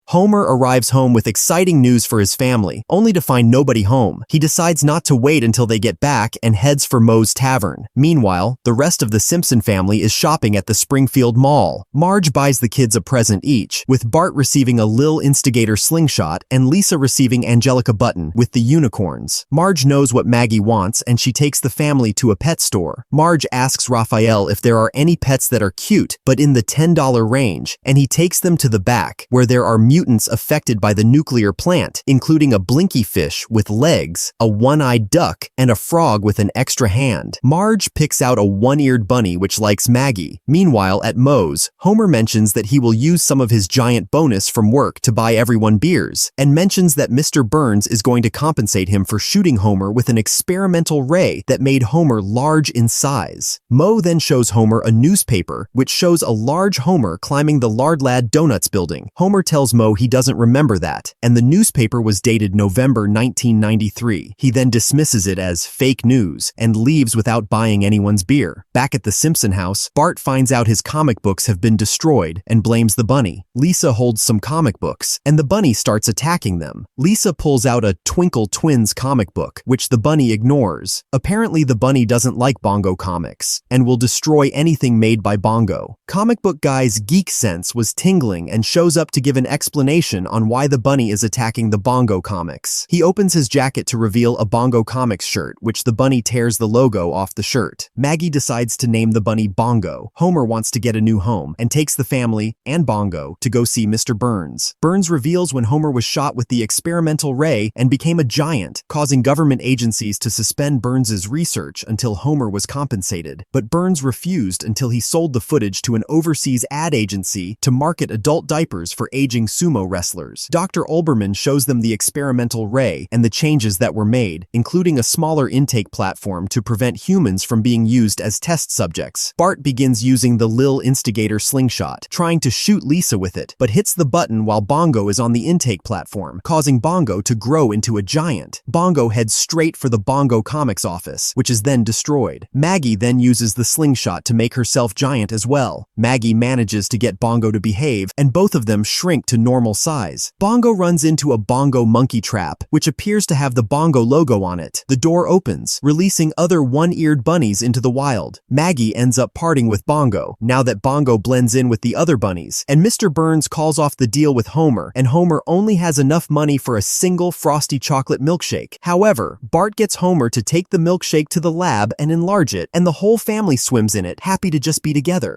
Homer arrives home with exciting news for his family, only to find nobody home. He decides not to wait until they get back and heads for Moe's Tavern. Meanwhile, the rest of the Simpson family is shopping at the Springfield Mall. Marge buys the kids a present each, with Bart receiving a Lil Instigator slingshot and Lisa receiving Angelica Button with the unicorns. Marge knows what Maggie wants and she takes the family to a pet store. Marge asks Raphael if there are any pets that are cute, but in the $10 range, and he takes them to the back, where there are mutants affected by the nuclear plant, including a blinky fish with legs, a one-eyed duck, and a frog with an extra hand. Marge picks out a one-eared bunny which likes Maggie. Meanwhile, at Moe's, Homer mentions that he will use some of his giant bonus from work to buy everyone beers, and mentions that Mr. Burns is going to compensate him for shooting Homer with an experimental ray that made Homer large in size. Moe then shows Homer a newspaper, which shows a large Homer climbing the Lard Lad Donuts building. Homer tells Moe he doesn't remember that, and the newspaper was dated November 1993. He then dismisses it as fake news and leaves without buying anyone's beer. Back at the Simpson house, Bart finds out his comic books have been destroyed and blames the bunny. Lisa holds some comic books, and the bunny starts attacking them. Lisa pulls out a Twinkle Twins comic book, which the bunny ignores. Apparently, the bunny doesn't like Bongo comics and will destroy anything made by Bongo. Comic book guy's geek sense was tingling and shows up to give an explanation on why the bunny is attacking the Bongo comics. He opens his jacket to reveal a Bongo comics shirt, which the bunny tears the logo off the shirt. Maggie decides to name the bunny Bongo. Homer wants to get a new home and takes the family and Bongo to go see Mr. Burns. Burns reveals when Homer was shot with the experimental ray and became a giant, causing government agencies to suspend Burns's research until Homer was compensated. But Burns refused until he sold the footage to an overseas ad agency to market adult diapers for aging sumo wrestlers. Dr. Olbermann shows them the experimental ray and the changes that were made, including a smaller intake platform to prevent humans from being used as test subjects. Bart begins using the Lil Instigator slingshot, trying to shoot Lisa with it, but hits the button while Bongo is on the intake platform, causing Bongo to grow into a giant. Bongo heads straight for the Bongo Comics office, which is then destroyed. Maggie then uses the slingshot to make herself giant as well. Maggie manages to get Bongo to behave, and both of them shrink to normal size. Bongo runs into a Bongo monkey trap, which appears to have the Bongo logo on it. The door opens, releasing other one-eared bunnies into the wild. Maggie ends up parting with Bongo, now that Bongo blends in with the other bunnies, and Mr. Burns calls off the deal with Homer, and Homer only has enough money for a single frosty chocolate milkshake. However, Bart gets Homer to take the milkshake to the lab and enlarge it, and the whole family swims in it, happy to just be together.